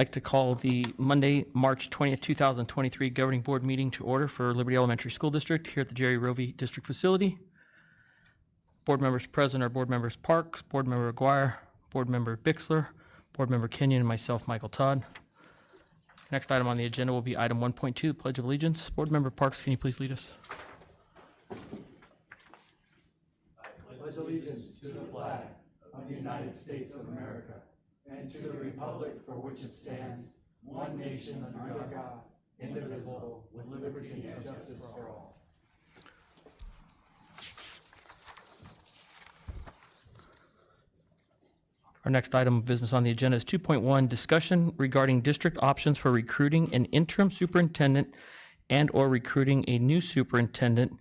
like to call the Monday, March 20th, 2023 Governing Board meeting to order for Liberty Elementary School District here at the Jerry Rovey District Facility. Board members present are Board members Parks, Board member Aguirre, Board member Bixler, Board member Kenyon, and myself, Michael Todd. Next item on the agenda will be item 1.2, Pledge of Allegiance. Board member Parks, can you please lead us? I pledge allegiance to the flag of the United States of America and to the republic for which it stands, one nation under God, indivisible, with liberty and justice for all. Our next item of business on the agenda is 2.1, discussion regarding district options for recruiting an interim superintendent and/or recruiting a new superintendent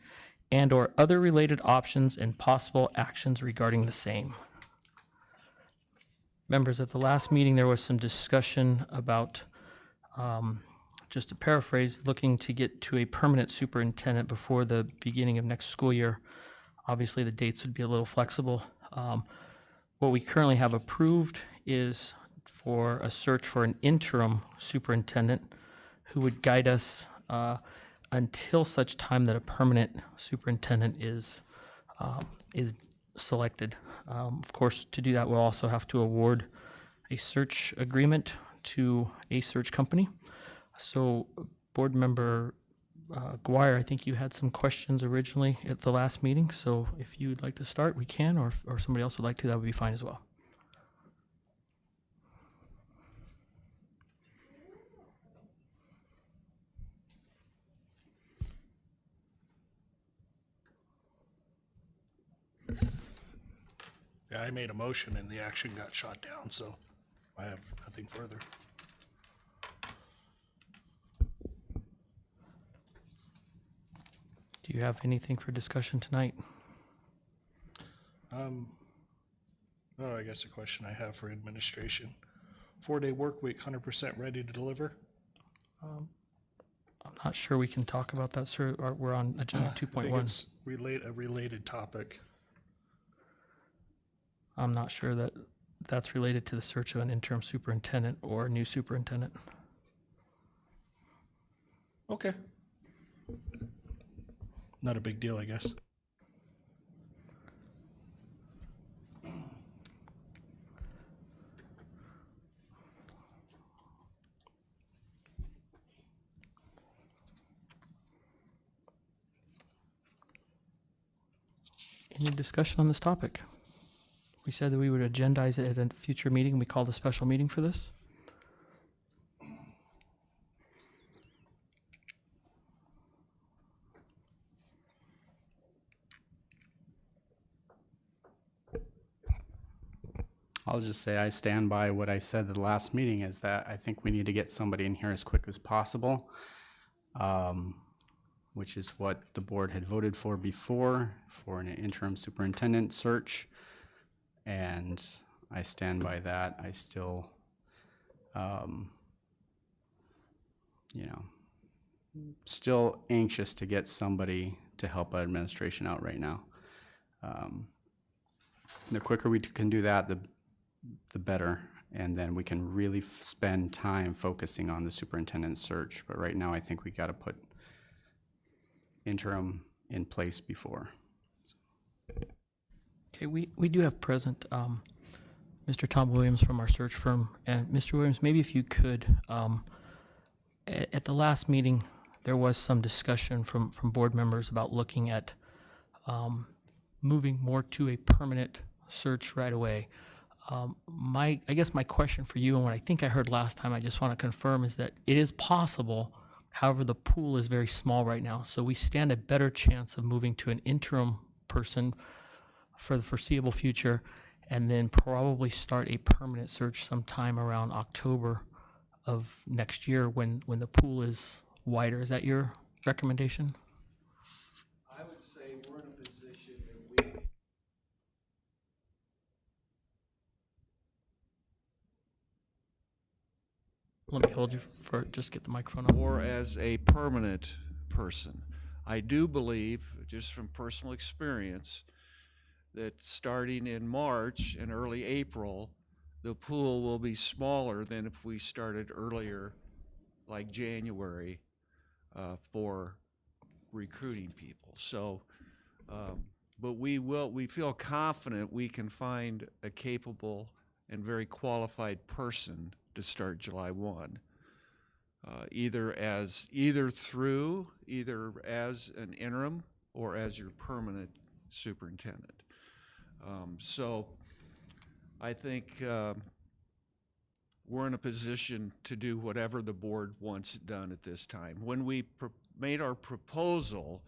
and/or other related options and possible actions regarding the same. Members, at the last meeting, there was some discussion about, just to paraphrase, looking to get to a permanent superintendent before the beginning of next school year. Obviously, the dates would be a little flexible. What we currently have approved is for a search for an interim superintendent who would guide us until such time that a permanent superintendent is selected. Of course, to do that, we'll also have to award a search agreement to a search company. So, Board Member Aguirre, I think you had some questions originally at the last meeting. So, if you'd like to start, we can, or somebody else would like to, that would be fine as well. Yeah, I made a motion and the action got shot down, so I have nothing further. Do you have anything for discussion tonight? Oh, I guess a question I have for administration. 4-day work week, 100% ready to deliver? I'm not sure we can talk about that, sir. We're on agenda I think 2.1. it's a related topic. I'm not sure that that's related to the search of an interim superintendent or a new superintendent. Okay. Not a big deal, I guess. Any discussion on this topic? We said that we would agendize it at a future meeting. We called a special meeting for this. I'll just say I stand by what I said at the last meeting, is that I think we need to get somebody in here as quick as possible, which is what the board had voted for before, for an interim superintendent search. And I stand by that. I still, still anxious to get somebody to help administration out right now. The quicker we can do that, the better. And then we can really spend time focusing on the superintendent search. But right now, I think we got to put interim in place before. Okay, we do have present Mr. Tom Williams from our search firm. And Mr. Williams, maybe if you could, at the last meeting, there was some discussion from board members about looking at moving more to a permanent search right away. I guess my question for you, and what I think I heard last time, I just want to confirm, is that it is possible. However, the pool is very small right now, so we stand a better chance of moving to an interim person for the foreseeable future, and then probably start a permanent search sometime around October of next year when the pool is wider. Is that your recommendation? I would say we're in a position that we... Let me hold you for, just get the microphone on. Or as a permanent person. I do believe, just from personal experience, that starting in March and early April, the pool will be smaller than if we started earlier, like January, for recruiting people. So, but we feel confident we can find a capable and very qualified person to start July 1. Either as an interim or as your permanent superintendent. So I think we're in a position to do whatever the board wants done at this time. When we made our proposal,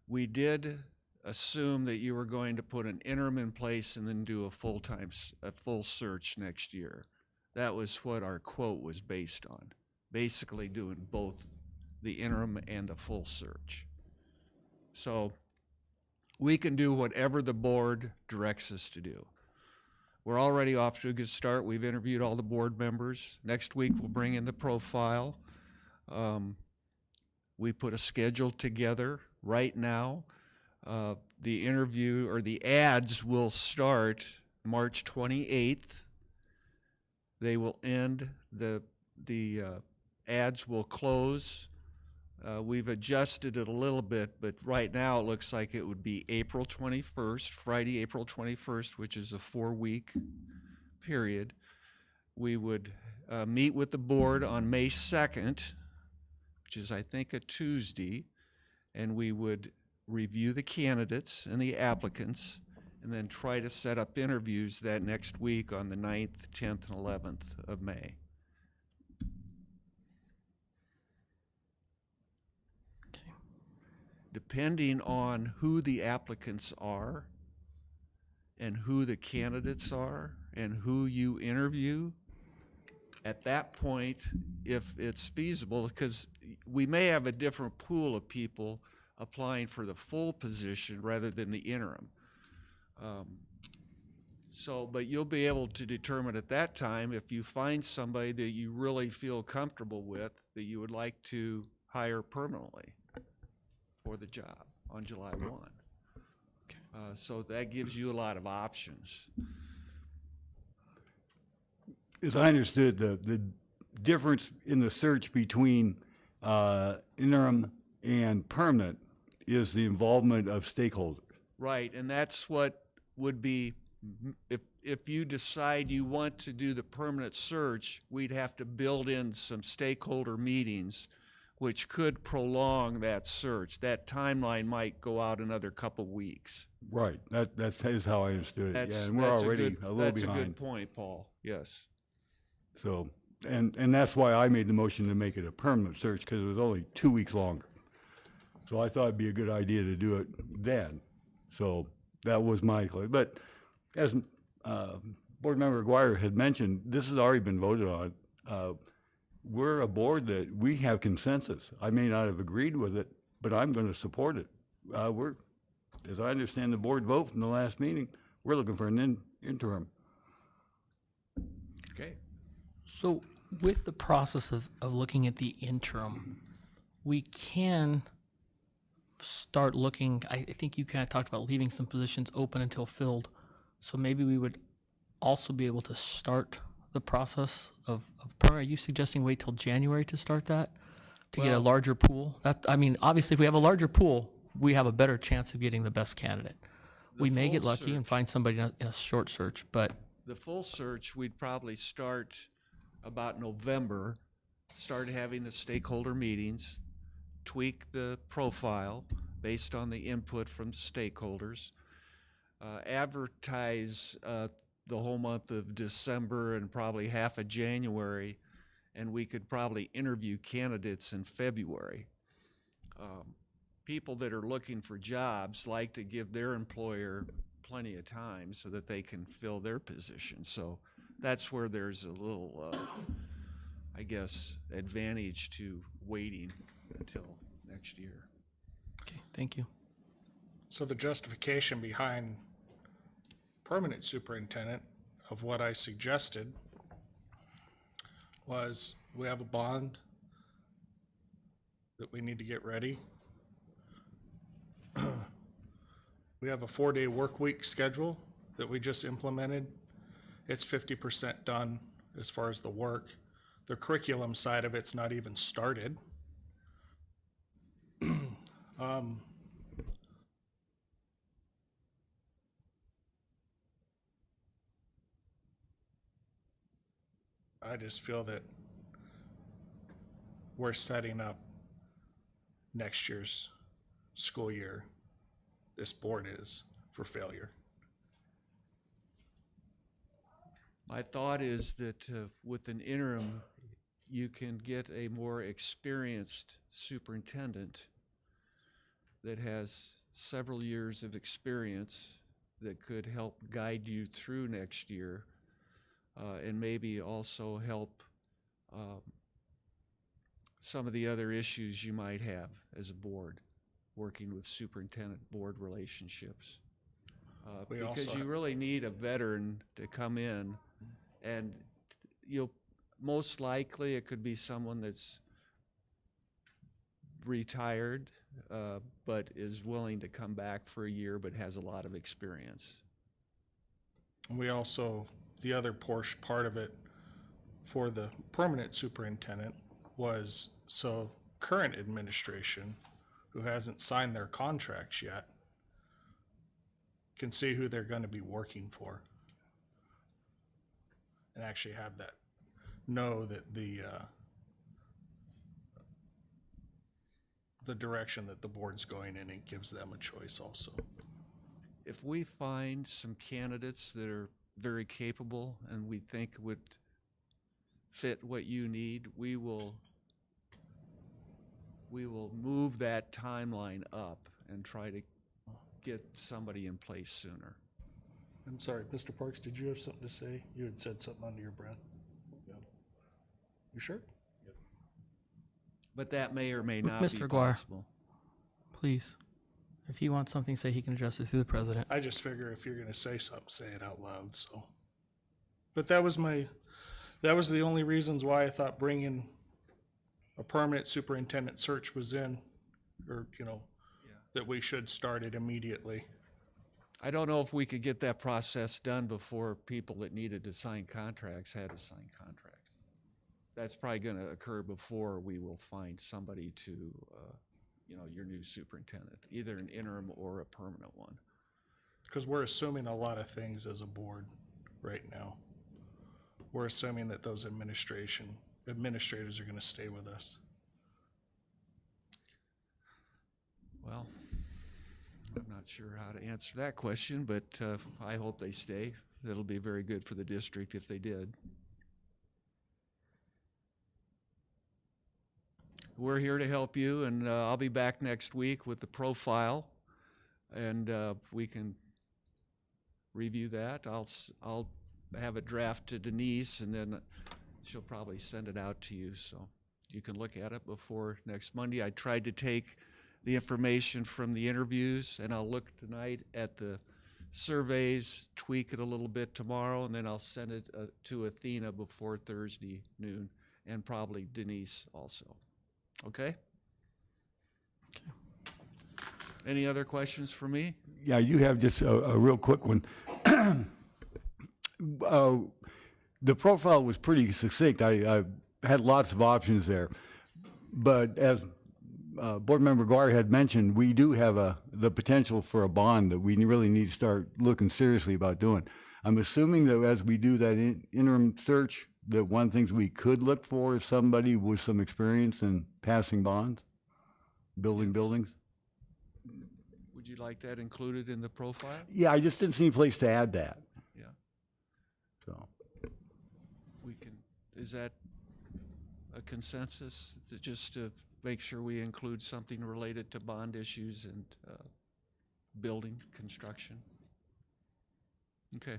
we did assume that you were going to put an interim in place and then do a full search next year. That was what our quote was based on, basically doing both the interim and the full search. So we can do whatever the board directs us to do. We're already off to a good start. We've interviewed all the board members. Next week, we'll bring in the profile. We put a schedule together right now. The interview or the ads will start March 28th. They will end, the ads will close. We've adjusted it a little bit, but right now it looks like it would be April 21st, Friday, April 21st, which is a 4-week period. We would meet with the board on May 2nd, which is, I think, a Tuesday, and we would review the candidates and the applicants, and then try to set up interviews that next week on the 9th, 10th, and 11th of May. Depending on who the applicants are and who the candidates are and who you interview, at that point, if it's feasible, because we may have a different pool of people applying for the full position rather than the interim. But you'll be able to determine at that time if you find somebody that you really feel comfortable with that you would like to hire permanently for the job on July 1. So that gives you a lot of options. As I understood, the difference in the search between interim and permanent is the involvement of stakeholders. Right, and that's what would be, if you decide you want to do the permanent search, we'd have to build in some stakeholder meetings, which could prolong that search. That timeline might go out another couple weeks. Right, that is how I understood it. Yeah, and we're That's already a little That's a behind. good point, Paul, yes. So, and that's why I made the motion to make it a permanent search, because it was only 2 weeks longer. So I thought it'd be a good idea to do it then. So that was my, but as Board Member Aguirre had mentioned, this has already been voted on. We're a board that we have consensus. I may not have agreed with it, but I'm going to support it. As I understand the board vote from the last meeting, we're looking for an interim. Okay. So with the process of looking at the interim, we can start looking, I think you kind of talked about leaving some positions open until filled. So maybe we would also be able to start the process of permanent. Are you suggesting wait till January to start that? To get a larger pool? Obviously, if we have a larger pool, we have a better chance of getting the best candidate. We may get full lucky and search. find somebody in a short search, but The full search, we'd probably start about November, start having the stakeholder meetings, tweak the profile based on the input from stakeholders, advertise the whole month of December and probably half of January, and we could probably interview candidates in February. People that are looking for jobs like to give their employer plenty of time so that they can fill their position. So that's where there's a little, I guess, advantage to waiting until next year. okay, thank you. So the justification behind permanent superintendent of what I suggested was we have a bond that we need to get ready. We have a 4-day work week schedule that we just implemented, it's 50% done as far as the work. The curriculum side of it's not even started. I just feel that we're setting up next year's school year, this board is, for failure. My thought is that with an interim, you can get a more experienced superintendent that has several years of experience that could help guide you through next year, and maybe also help some of the other issues you might have as a board, working with superintendent-board relationships. We Because also you really need a veteran to come in, and you'll, most likely, it could be someone that's retired, but is willing to come back for a year, but has a lot of experience. We also, the other part of it for the permanent superintendent was, so current administration, who hasn't signed their contracts yet, can see who they're going to be working for. And actually have that, know that the direction that the board's going in, it gives them a choice also. If we find some candidates that are very capable and we think would fit what you need, we will move that timeline up and try to get somebody in place sooner. I'm sorry, Mr. Parks, did you have something to say? You had said something under your breath. Yeah. You sure? But that may or may not be Mr. Guar. possible. Please, if he wants something, say he can address it through the president. I just figure if you're gonna say something, say it out loud, so. But that was the only reasons why I thought bringing a permanent superintendent search was in, or, that we should start it immediately. I don't know if we could get that process done before people that needed to sign contracts had to sign contracts. That's probably going to occur before we will find somebody to, your new superintendent, either an interim or a permanent one. Because we're assuming a lot of things as a board right now. We're assuming that those administrators are gonna stay with us. Well, I'm not sure how to answer that question, but I hope they stay. It'll be very good for the district if they did. We're here to help you, and I'll be back next week with the profile, and we can review that. I'll have a draft to Denise, and then she'll probably send it out to you, so you can look at it before next Monday. I tried to take the information from the interviews, and I'll look tonight at the surveys, tweak it a little bit tomorrow, and then I'll send it to Athena before Thursday noon, and probably Denise also. Okay? Any other questions for me? Yeah, you have just a real quick one. The profile was pretty succinct. I had lots of options there. But as Board Member Guar had mentioned, we do have the potential for a bond that we really need to start looking seriously about doing. I'm assuming that as we do that interim search, that one of the things we could look for is somebody with some experience in passing bonds, building buildings. Would you like that included in the profile? Yeah, I just didn't see a place to add that. Yeah, So, we can, is that a consensus, just to make sure we include something related to bond issues and building construction? Okay.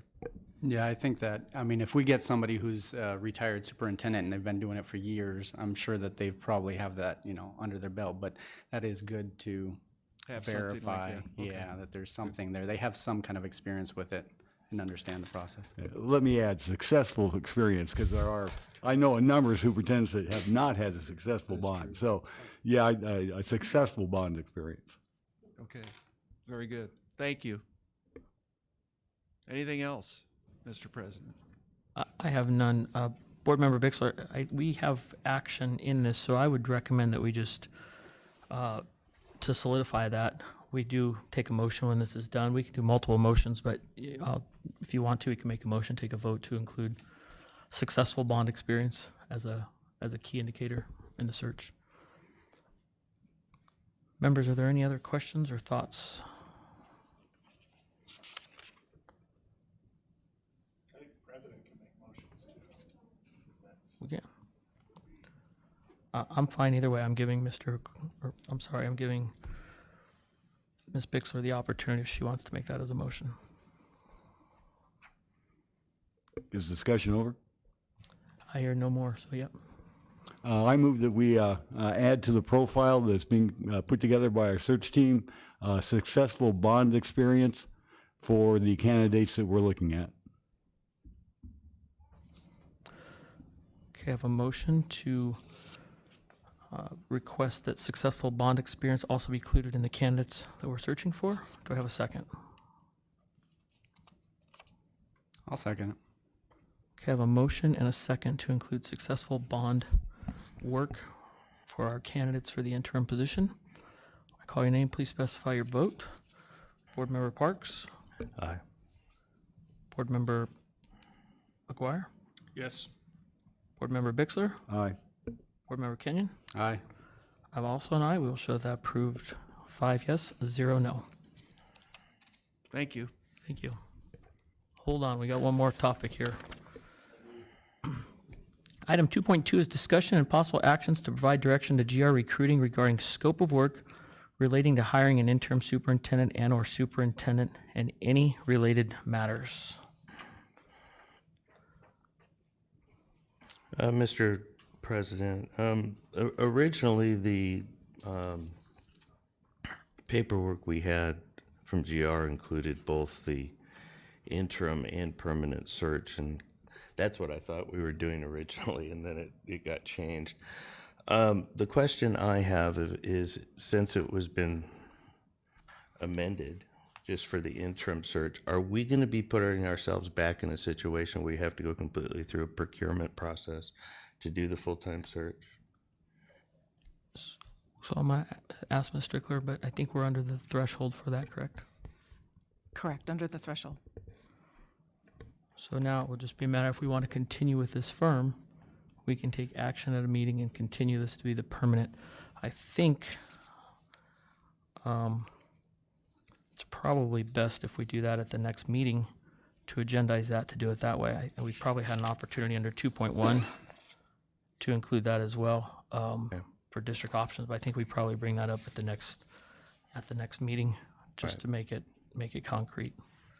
Yeah, I think that, if we get somebody who's a retired superintendent and they've been doing it for years, I'm sure that they probably have that, under their belt, but that is good to Have something like verify, that. Okay. yeah, that there's something there. They have some kind of experience with it and understand the process. let me add successful experience, because I know a number of superintendents that have not had a successful bond. So, yeah, a successful bond experience. Okay, very good. Thank you. Anything else, Mr. President? I have none. Board Member Bixler, we have action in this, so I would recommend that we just, to solidify that, we do take a motion when this is done. We can do multiple motions, but if you want to, we can make a motion, take a vote to include successful bond experience as a key indicator in the search. Members, are there any other questions or thoughts? I think the president can make motions too. We can. I'm fine either way. I'm giving I'm giving Ms. Bixler the opportunity if she wants to make that as a motion. Is discussion over? I hear no more, so yep. I move that we add to the profile that's being put together by our search team, successful bond experience for the candidates that we're looking at. Okay, I have a motion to request that successful bond experience also be included in the candidates that we're searching for. Do I have a second? I'll second it. Okay, I have a motion and a second to include successful bond work for our candidates for the interim position. I call your name, please specify your vote. Board Member Parks? Aye. Board Member McGuire? Yes. Board Member Bixler? Aye. Board Member Kenyon? Aye. I'm also an aye. We will show that approved 5 yes, 0 no. Thank you. Thank you. Hold on, we got one more topic here. Item 2.2 is discussion and possible actions to provide direction to GR Recruiting regarding scope of work relating to hiring an interim superintendent and/or superintendent and any related matters. Mr. President, originally the paperwork we had from GR included both the interim and permanent search, and that's what I thought we were doing originally, and then it got changed. The question I have is, since it was been amended just for the interim search, are we going to be putting ourselves back in a situation where we have to go completely through a procurement process to do the full-time search? So I'm going to ask Ms. Strickler, but I think we're under the threshold for that, correct? Correct, under the threshold. So now it will just be a matter if we want to continue with this firm, we can take action at a meeting and continue this to be the permanent. I think it's probably best if we do that at the next meeting to agendize that, to do it that way. We probably had an opportunity under 2.1 to include that as well for district options, but I think we probably bring that up at the next meeting just to make it concrete.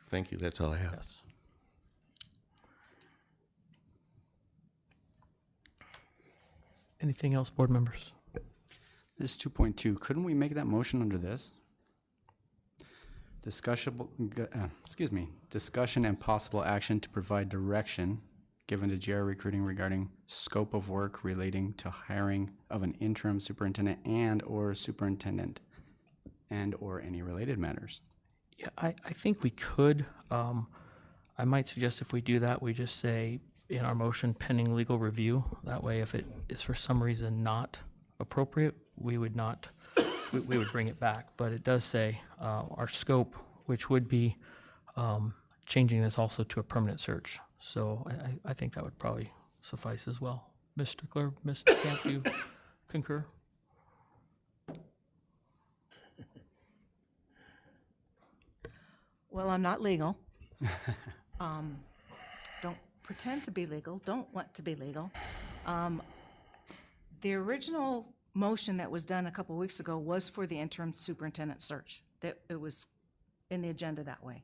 Thank you, that's all I have. Yes. Anything else, board members? This is 2.2. Couldn't we make that motion under this? Discussion and possible action to provide direction given to GR Recruiting regarding scope of work relating to hiring of an interim superintendent and/or superintendent and/or any related matters. Yeah, I think we could. I might suggest if we do that, we just say in our motion pending legal review. That way, if it is for some reason not appropriate, we would not, we would bring it back. But it does say our scope, which would be changing this also to a permanent search. So I think that would probably suffice as well. Ms. Strickler, Ms. Camp, do you concur? Well, I'm not legal. Don't pretend to be legal, don't want to be legal. The original motion that was done a couple weeks ago was for the interim superintendent search. That it was in the agenda that way.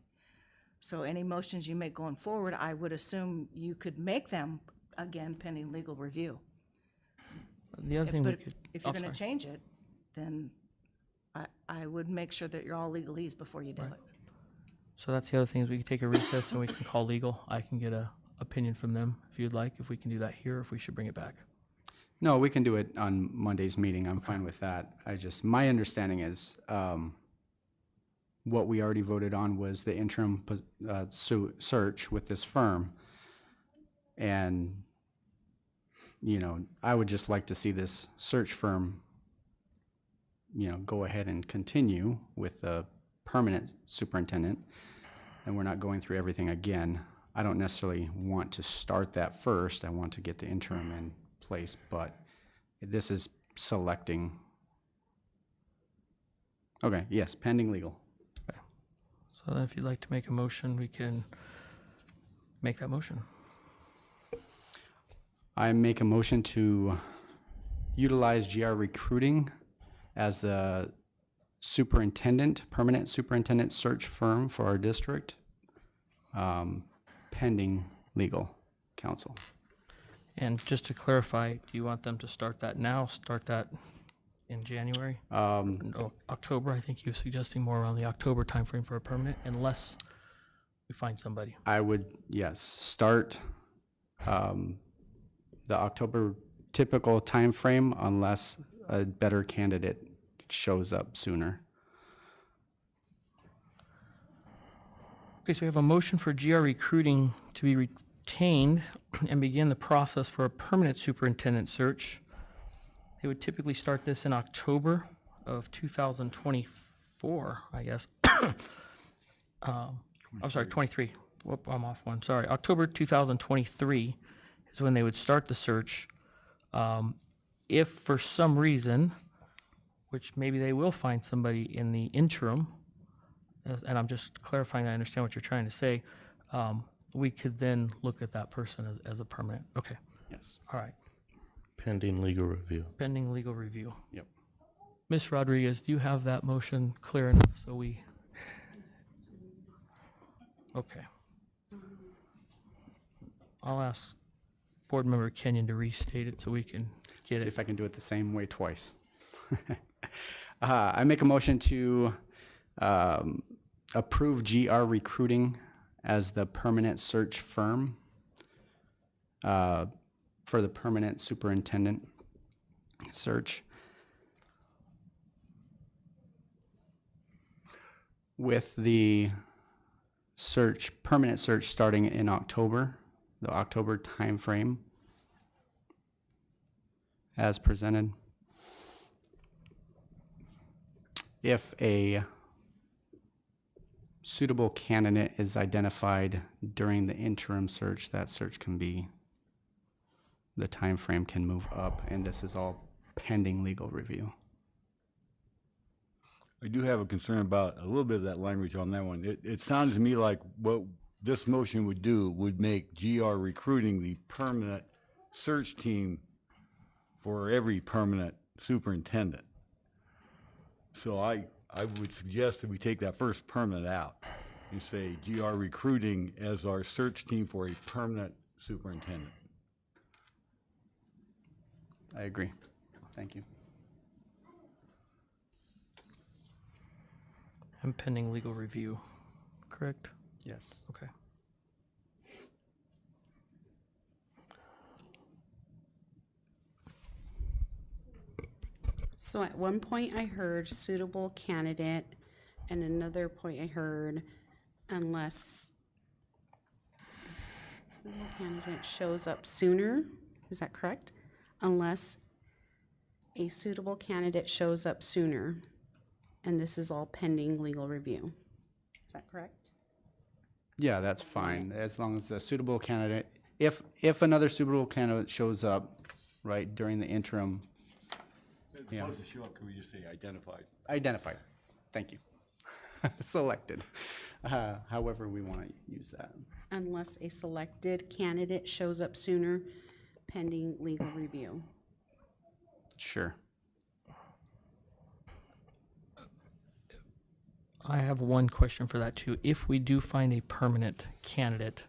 So any motions you make going forward, I would assume you could make them again pending legal review. The other thing we But could. if you're oh, gonna sorry. change it, then I would make sure that you're all legalese before you do it. So that's the other thing is we could take a recess and we can call legal. I can get a opinion from them if you'd like, if we can do that here, if we should bring it back. No, we can do it on Monday's meeting. I'm fine with that. My understanding is, what we already voted on was the interim search with this firm. And, you know, I would just like to see this search firm, you know, go ahead and continue with the permanent superintendent, and we're not going through everything again. I don't necessarily want to start that first. I want to get the interim in place, but this is selecting. Okay, yes, pending legal. So then if you'd like to make a motion, we can make that motion. I make a motion to utilize GR Recruiting as the superintendent, permanent superintendent search firm for our district, pending legal counsel. And just to clarify, do you want them to start that now, start that in January? No, October, I think you're suggesting more around the October timeframe for a permanent, unless we find somebody. I would, yes, start the October typical timeframe unless a better candidate shows up sooner. Okay, so we have a motion for GR Recruiting to be retained and begin the process for a permanent superintendent search. They would typically start this in October of 2024, I guess. I'm sorry, 23. Whoop, I'm off one. Sorry, October 2023 is when they would start the search. If for some reason, which maybe they will find somebody in the interim, and I'm just clarifying, I understand what you're trying to say, we could then look at that person as a permanent. Okay, Yes. all right. Pending legal review. Pending legal review. Yep. Ms. Rodriguez, do you have that motion clear enough so we? Okay. I'll ask Board Member Kenyon to restate it so we can get See it. if I can do it the same way twice. I make a motion to approve GR Recruiting as the permanent search firm for the permanent superintendent search, with the permanent search starting in October, the October timeframe as presented. If a suitable candidate is identified during the interim search, that search can be, the time frame can move up, and this is all pending legal review. I do have a concern about a little bit of that language on that one. It sounds to me like what this motion would do would make GR Recruiting the permanent search team for every permanent superintendent. So I would suggest that we take that first permanent out and say GR Recruiting as our search team for a permanent superintendent. I agree. Thank you. And pending legal review, correct? Yes. Okay. So at one point I heard suitable candidate, and another point I heard unless suitable candidate shows up sooner. Is that correct? Unless a suitable candidate shows up sooner, and this is all pending legal review. Is that correct? Yeah, that's fine, as long as the suitable candidate, if another suitable candidate shows up, right, during the interim, yeah. Opposed to show up, can we just say identified? Identified, thank you. Selected, however we want to use that. Unless a selected candidate shows up sooner, pending legal review. Sure. I have one question for that too. If we do find a permanent candidate,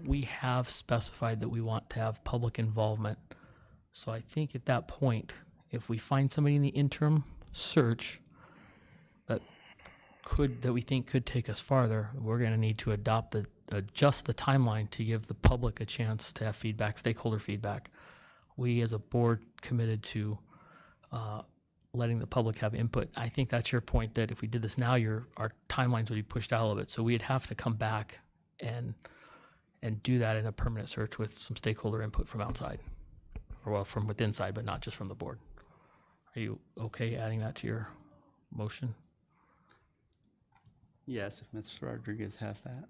we have specified that we want to have public involvement. So I think at that point, if we find somebody in the interim search that we think could take us farther, we're going to need to adjust the timeline to give the public a chance to have feedback, stakeholder feedback. We as a board committed to letting the public have input. I think that's your point, that if we did this now, our timelines would be pushed out a little bit. So we'd have to come back and and do that in a permanent search with some stakeholder input from outside, or well, from within side, but not just from the board. Are you okay adding that to your motion? Yes, if Mr. Rodriguez has that.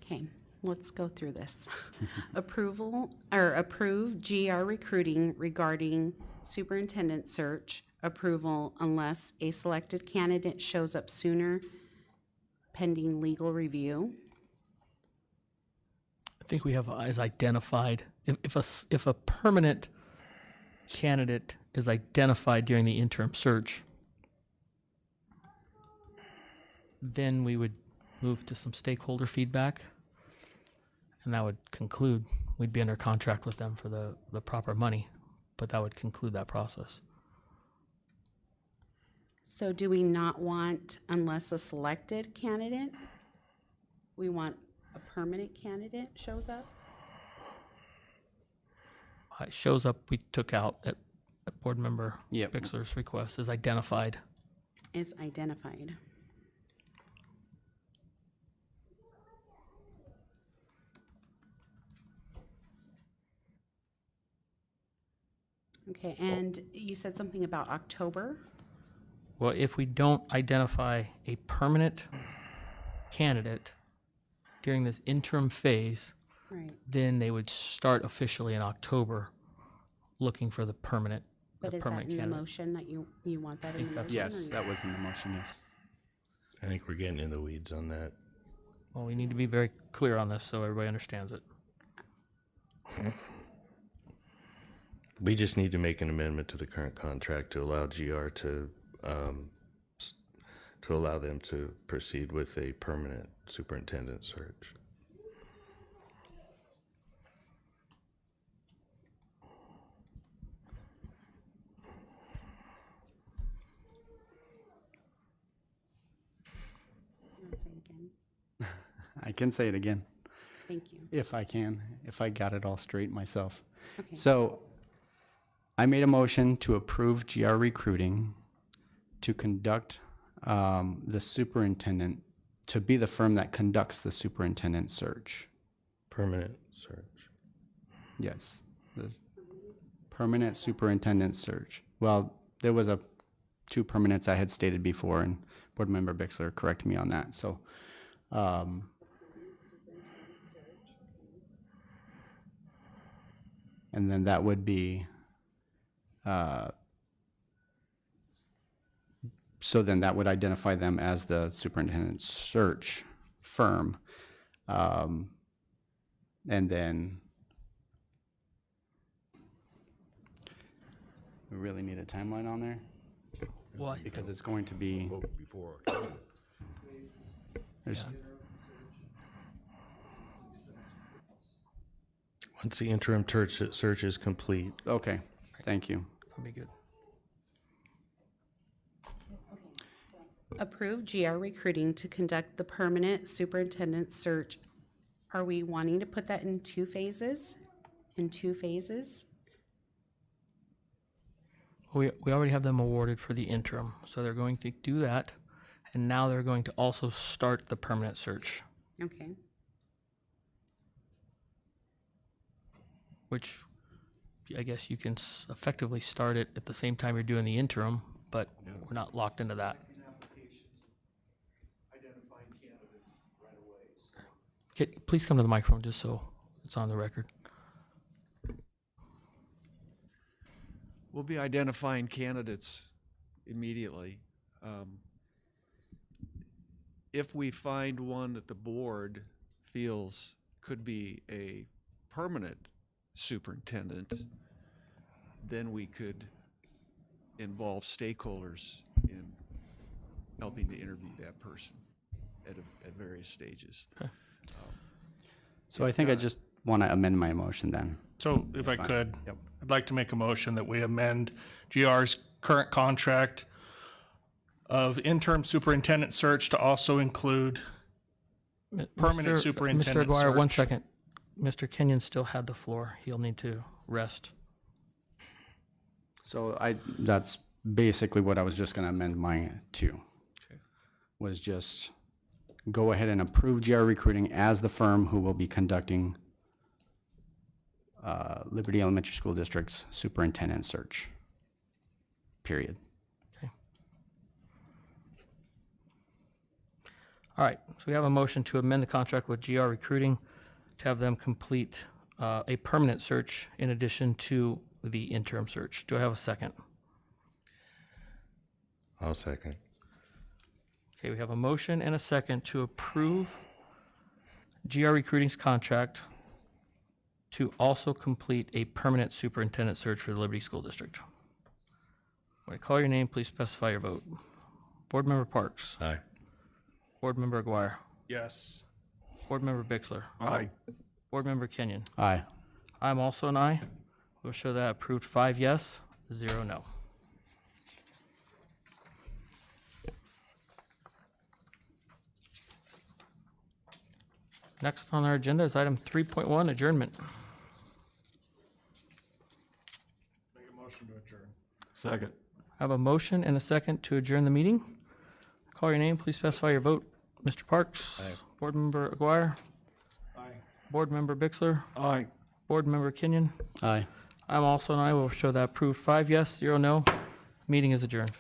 Okay, let's go through this. Approve GR recruiting regarding superintendent search approval unless a selected candidate shows up sooner pending legal review. I think we have as identified, if a permanent candidate is identified during the interim search, then we would move to some stakeholder feedback, and that would conclude. We'd be under contract with them for the proper money, but that would conclude that process. So do we not want unless a selected candidate? We want a permanent candidate shows up? It shows up, we took out at board member Yep. Bixler's request, is identified. Is identified. Okay, and you said something about October? Well, if we don't identify a permanent candidate during this interim phase, Right, then they would start officially in October looking for the permanent but is that permanent in the candidate. motion that you want that in the motion? Yes, or that was in the motion, yes. I think we're getting in the weeds on that. Well, we need to be very clear on this so everybody understands it. We just need to make an amendment to the current contract to allow GR to allow them to proceed with a permanent superintendent search. You wanna say it again? I can say it again, Thank you. if I can, if I got it all straight myself. Okay. So I made a motion to approve GR recruiting to conduct the superintendent, to be the firm that conducts the superintendent search. Permanent search. Yes, the permanent superintendent search. Well, there was two permanents I had stated before, and Board Member Bixler corrected me on that, so. And then that would be, so then that would identify them as the superintendent search firm. And then we really need a timeline on there Well, because it's going to be, there's, Once the interim search is complete, okay, thank you. that'd be good. Approve GR recruiting to conduct the permanent superintendent search. Are we wanting to put that in two phases? In two phases? We already have them awarded for the interim, so they're going to do that, and now they're going to also start the permanent search, Okay, which I guess you can effectively start it at the same time you're doing the interim, but we're not locked into that. Okay, please come to the microphone just so it's on the record. We'll be identifying candidates immediately. If we find one that the board feels could be a permanent superintendent, then we could involve stakeholders in helping to interview that person at various stages. So I think I just want to amend my motion then. So if I could, Yep. I'd like to make a motion that we amend GR's current contract of interim superintendent search to also include permanent Mr. superintendent Mr. Aguirre, one search. second. Mr. Kenyon still had the floor. He'll need to rest. So that's basically what I was just gonna amend mine to. Was just go ahead and approve GR Recruiting as the firm who will be conducting Liberty Elementary School District's superintendent search. Period. All right, so we have a motion to amend the contract with GR Recruiting to have them complete a permanent search in addition to the interim search. Do I have a second? I'll second. Okay, we have a motion and a second to approve GR Recruiting's contract to also complete a permanent superintendent search for the Liberty School District. When I call your name, please specify your vote. Board Member Parks. Aye. Board Member Aguirre. Yes. Board Member Bixler. Aye. Board Member Kenyon. Aye. I'm also an aye. We'll show that approved 5 yes, 0 no. Next on our agenda is item 3.1, adjournment. Make a motion to adjourn. Second. I have a motion and a second to adjourn the meeting. Call your name, please specify your vote. Mr. Parks. Aye. Board Member Aguirre. Aye. Board Member Bixler. Aye. Board Member Kenyon. Aye. I'm also an aye. We'll show that approved 5 yes, 0 no. Meeting is adjourned.